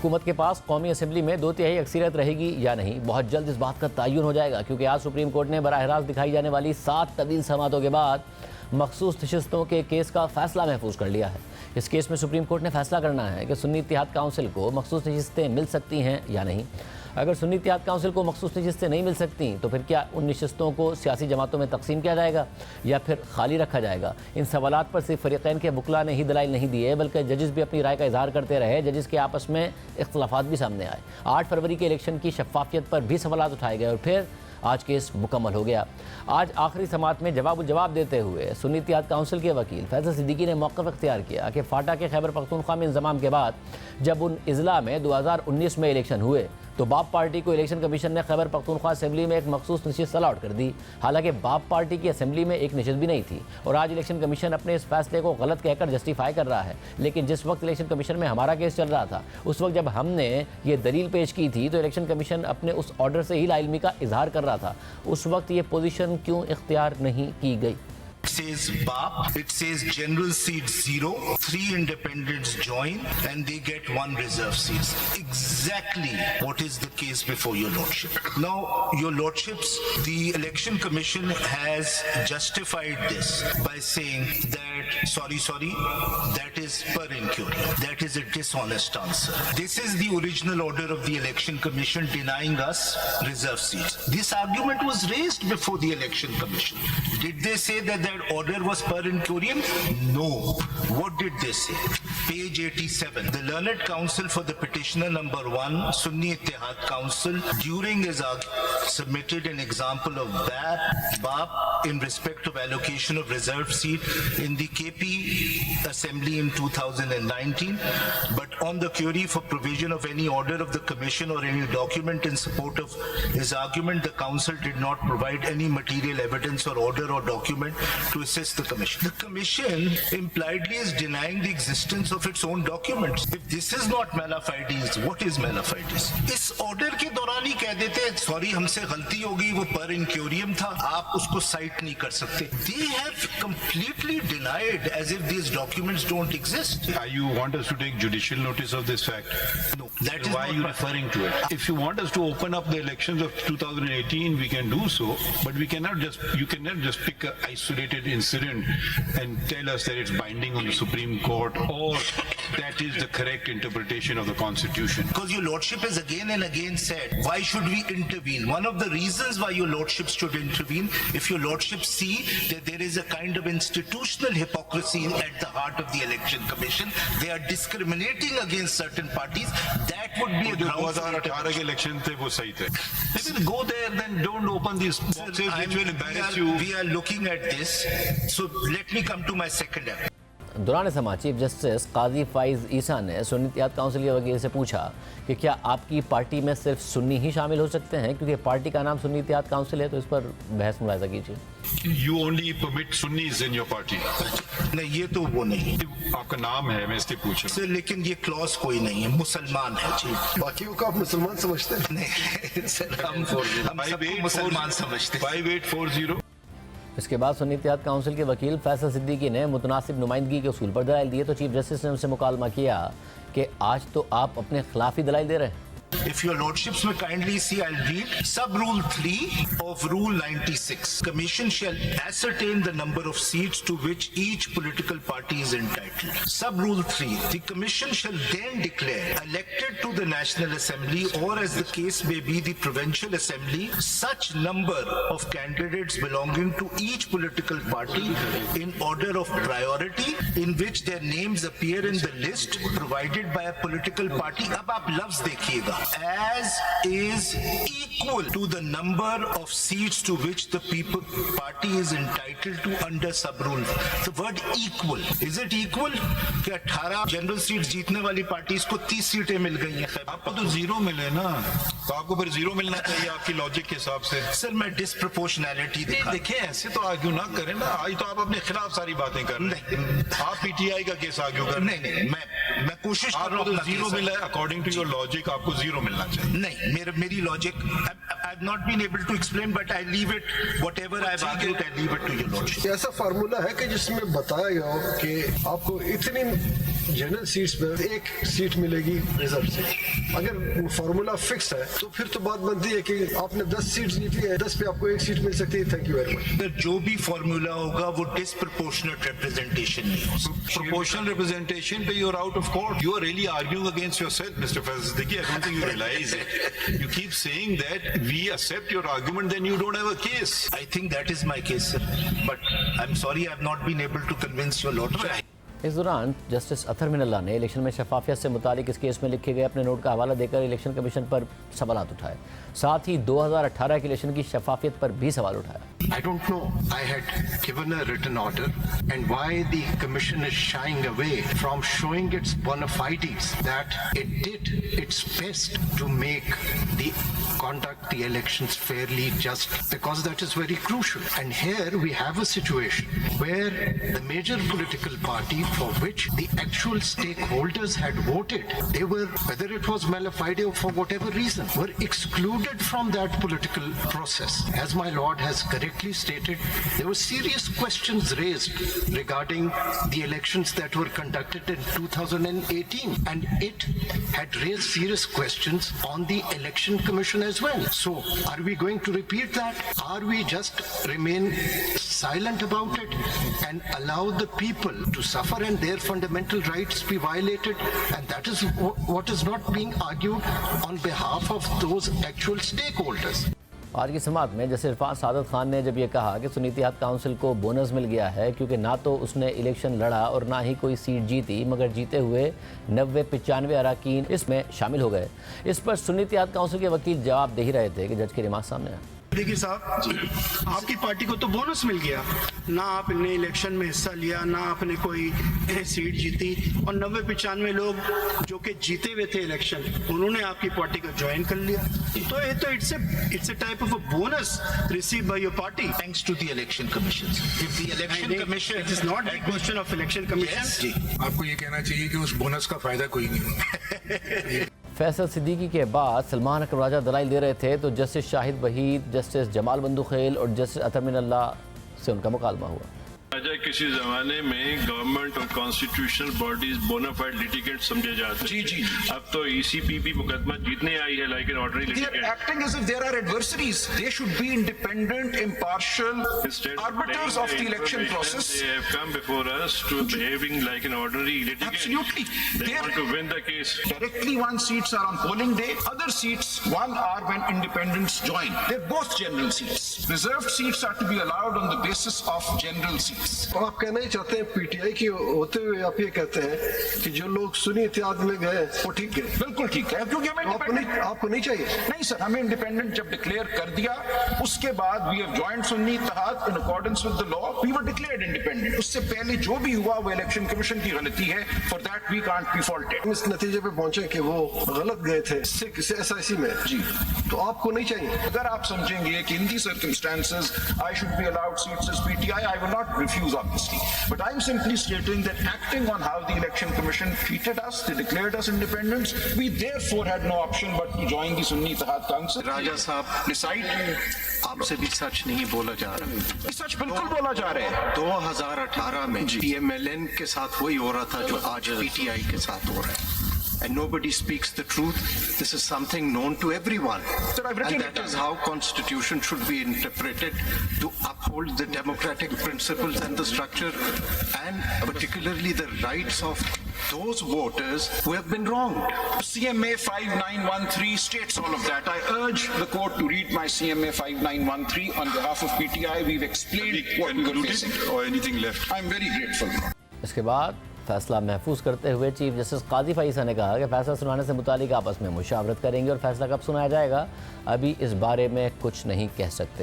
हुकूमत के पास कौमी असम्बली में 2/3 अक्सरियत रहेगी या नहीं, बहुत जल्द इस बात का तयन हो जाएगा, क्योंकि आज सुप्रीम कोर्ट ने बराह रास्त दिखाई जाने वाली 7 तवील समातों के बाद मखसूस नशिस्तों के केस का फैसला महफूज कर लिया है। इस केस में सुप्रीम कोर्ट ने फैसला करना है कि सुन्नी इत्तेहाद काउंसिल को मखसूस नशिस्तें मिल सकती हैं या नहीं। अगर सुन्नी इत्तेहाद काउंसिल को मखसूस नशिस्तें नहीं मिल सकती तो फिर क्या उन नशिस्तों को सियासी जमातों में तकसीम किया जाएगा या फिर खाली रखा जाएगा? इन सवालात पर सिर्फ फरीक़ैन के वकला ने ही दलाइल नहीं दिए, बल्कि जजेस भी अपनी राय का इजहार करते रहे। जजेस के आपस में इख्तलाफात भी सामने आए। 8 फरवरी के इलेक्शन की शफाफियत पर भी सवालात उठाए गए और फिर आज केस मुकम्मल हो गया। आज आखिरी समात में जवाब देते हुए सुन्नी इत्तेहाद काउंसिल के वकील फैसल सिद्दीकी ने मौक़िफ़ इख्तियार किया कि फाटा के खैबर पख्तूनख्वा में इंज़माम के बाद जब उन इज़ला में 2019 में इलेक्शन हुए तो बाप पार्टी को इलेक्शन कमीशन ने खैबर पख्तूनख्वा असेंबली में एक मखसूस नशिस्त अलाट कर दी। हालांकि बाप पार्टी की असेंबली में एक नशिस्त भी नहीं थी और आज इलेक्शन कमीशन अपने इस फैसले को गलत कहकर जस्टिफाई कर रहा है। लेकिन जिस वक्त इलेक्शन कमीशन में हमारा केस चल रहा था, उस वक्त जब हमने ये दलील पेश की थी तो इलेक्शन कमीशन अपने उस ऑर्डर से ही लाइलमी का इजहार कर रहा था। उस वक्त ये पोजीशन क्यों इख्तियार नहीं की गई? It says BAP, it says general seat 0, 3 independents join and they get 1 reserve seat. Exactly what is the case before your lordship. Now, your lordships, the election commission has justified this by saying that, sorry, that is per inquiry. That is a dishonest answer. This is the original order of the election commission denying us reserve seats. This argument was raised before the election commission. Did they say that order was per incurium? No. What did they say? Page 87. The learned counsel for the petitioner number 1, Sunni Ittehad Council, during his argument, submitted an example of BAP in respect of allocation of reserved seat in the KP Assembly in 2019, but on the query for provision of any order of the commission or any document in support of his argument, the council did not provide any material evidence or order or document to assist the commission. The commission impliedly is denying the existence of its own documents. If this is not mala fides, what is mala fides? इस order के दौरान ही कह देते हैं sorry हमसे गलती हो गई, वो पर इंक्यूरियम था, आप उसको साइट नहीं कर सकते. They have completely denied as if these documents don't exist. You want us to take judicial notice of this fact? No. That is why are you referring to it? If you want us to open up the elections of 2018, we can do so, but we cannot you cannot just pick an isolated incident and tell us that it's binding on the Supreme Court or that is the correct interpretation of the Constitution. Because your lordship has again and again said, why should we intervene? One of the reasons why your lordships should intervene, if your lordships see that there is a kind of institutional hypocrisy at the heart of the election commission, they are discriminating against certain parties, that would be a ground for 2018 के election थे वो सही थे. Then go there, then don't open these boxes which will embarrass you. We are looking at this. So let me come to my second act. दौरान समाज chief justice काजी फाइज ईसा ने सुन्नी इत्तेहाद council के वकील से पूछा कि क्या आपकी पार्टी में सिर्फ सुन्नी ही शामिल हो सकते हैं, क्योंकि पार्टी का नाम सुन्नी इत्तेहाद काउंसिल है, तो इस पर बहस मुलाहिजा कीजिए. You only permit Sunnis in your party. नहीं, ये तो वो नहीं. आपका नाम है, मैं इसलिए पूछ रहा हूं. सर लेकिन ये क्लॉज कोई नहीं है, मुसलमान है जी. बाकियों को आप मुसलमान समझते हैं? नहीं सर, हम सबको मुसलमान समझते हैं. 5840. इसके बाद सुन्नी इत्तेहाद काउंसिल के वकील फैसल सिद्दीकी ने मुतनासिब नुमाइंदगी के उसूल पर दलाइल दिए, तो चीफ जस्टिस ने उनसे मुकालमा किया कि आज तो आप अपने खिलाफ ही दलाइल दे रहे हैं. If your lordships may kindly see, I'll read sub-rule 3 of rule 96. Commission shall ascertain the number of seats to which each political party is entitled. Sub-rule 3. The commission shall then declare elected to the National Assembly or as the case may be the Provincial Assembly such number of candidates belonging to each political party in order of priority in which their names appear in the list provided by a political party. अब आप लफ्ज देखिएगा. As is equal to the number of seats to which the party is entitled to under sub-rule. The word equal. Is it equal? कि 18 general seat जीतने वाली parties को 30 सीटें मिल गई हैं. आपको तो 0 मिले ना, तो आपको फिर 0 मिलना चाहिए आपकी लॉजिक के हिसाब से. सर मैं डिसप्रोपोर्शनैलिटी देखिए ऐसे तो आर्ग्यू ना करें ना. आज तो आप अपने खिलाफ सारी बातें कर रहे हैं. आप पीटीआई का केस आर्ग्यू कर रहे हैं. नहीं, मैं कोशिश कर रहा हूँ. आपको तो 0 मिला है अकॉर्डिंग टू योर लॉजिक, आपको 0 मिलना चाहिए. नहीं, मेरी logic I've not been able to explain, but I leave it, whatever I've argued, I leave it to your lordship. ऐसा फार्मूला है कि जिसमें बताया गया हो कि आपको इतनी जनरल सीट्स में एक सीट मिलेगी रिजर्व सीट। अगर फॉर्मूला फिक्स है तो फिर तो बात बनती है कि आपने 10 सीट जीती है, 10 पे आपको एक सीट मिल सकती है। Thank you very much. जो भी फॉर्मूला होगा वो डिस्प्रपोर्शनेट रिप्रेजेंटेशन नहीं हो सकता। Proportional representation, but you're out of court. You are really arguing against yourself, Mr. Faiz Siddiqui. I don't think you realize it. You keep saying that we accept your argument, then you don't have a case. I think that is my case, sir. But I'm sorry I've not been able to convince your lordship. इस दौरान justice अतर मिनल्ला ने election में शफाफियत से मुतालिक इस case में लिखे गए अपने नोट का हवाला देकर इलेक्शन कमीशन पर सवालात उठाए। साथ ही 2018 के इलेक्शन की शफाफियत पर भी सवाल उठाया। I don't know. I had given a written order, and why the commission is shying away from showing its bona fides that it did its best to make conduct the elections fairly, just because that is very crucial. And here we have a situation where the major political party for which the actual stakeholders had voted, they were, whether it was mala fide or for whatever reason, were excluded from that political process. As my lord has correctly stated, there were serious questions raised regarding the elections that were conducted in 2018, and it had raised serious questions on the election commission as well. So are we going to repeat that? Are we just remain silent about it and allow the people to suffer and their fundamental rights be violated? And that is what is not being argued on behalf of those actual stakeholders. आज की समात में justice Irfan सादत खान ने जब ये कहा कि सुन्नी इत्तेहाद council को बोनस मिल गया है क्योंकि ना तो उसने इलेक्शन लड़ा और ना ही कोई सीट जीती, मगर जीते हुए 90-95 अरकान इसमें शामिल हो गए। इस पर सुन्नी इत्तेहाद काउंसिल के वकील जवाब दे ही रहे थे कि जज की रिमार्क सामने आया। देखिए साहब, आपकी पार्टी को तो बोनस मिल गया, ना आपने इलेक्शन में हिस्सा लिया, ना आपने कोई सीट जीती, और 90-95 लोग जो कि जीते हुए थे इलेक्शन, उन्होंने आपकी पार्टी को ज्वाइन कर लिया। तो ये तो it's a type of a bonus received by your party Thanks to the election commission. If the election commission it is not the question of election commission. आपको ये कहना चाहिए कि उस बोनस का फायदा कोई नहीं हुआ। फैसल सिद्दीकी के बाद सलमान अकरम राजा दलाइल दे रहे थे तो जस्टिस शाहिद वहीद, जस्टिस जमाल बंदूखेल और जस्टिस अतर मिनल्ला से उनका मुकालमा हुआ। राजा किसी जमाने में गवर्नमेंट और कॉन्स्टिट्यूशनल बॉडीज बोनाफाइड लिटिगेंट समझे जाते थे। जी। अब तो ईसीपीबी मुकदमा जीतने आई है like an ordinary They are litigant. acting as if there are adversaries. They should be independent, impartial arbiters of the election process. They have come before us to behaving like an ordinary litigant. Absolutely. They want to win the case. Directly won seats are on polling day. Other seats won are when independents join. They're both general seats. Reserved seats are to be allowed on the basis of general seats. तो आप कहना ही चाहते हैं PTI की होते हुए आप ये कहते हैं कि जो लोग सुन्नी इत्तेहाद में गए वो ठीक गए। बिल्कुल ठीक है, क्योंकि हमें आपको नहीं चाहिए। नहीं सर, हमें इंडिपेंडेंट जब डिक्लेयर कर दिया उसके बाद we have joined Sunni Ittehad in accordance with the law, we were declared independent. उससे पहले जो भी हुआ वो इलेक्शन कमीशन की गलती है, for that we can't be faulted. हम इस नतीजे पे पहुंचे कि वो गलत गए थे एसआईसी में जी, तो आपको नहीं चाहिए। अगर आप समझेंगे कि in the circumstances I should be allowed seats as PTI, I will not refuse obviously, but I am simply stating that acting on how the election commission treated us, they declared us independents, we therefore had no option but to join the Sunni Ittehad Council. राजा साहब, decide आपसे भी सच नहीं बोला जा रहा। सच बिल्कुल बोला जा रहा है। 2018 में पीएमएलएन के साथ वही हो रहा था जो आज पीटीआई के साथ हो रहा है। And nobody speaks the truth. This is something known to everyone. Sir, I've written and that is how constitution should be interpreted to uphold the democratic principles and the structure, and particularly the rights of those voters who have been wronged. CMA 5913 states all of that. I urge the court to read my CMA 5913 on behalf of PTI. We've explained what we were facing. Or anything left? I'm very grateful. इसके बाद फैसला महफूज करते हुए chief justice काजी फईसा ने कहा कि फैसला सुनाने से मुतालिक आपस में मुशावरत करेंगे और फैसला कब सुनाया जाएगा अभी इस बारे में कुछ नहीं कह सकते।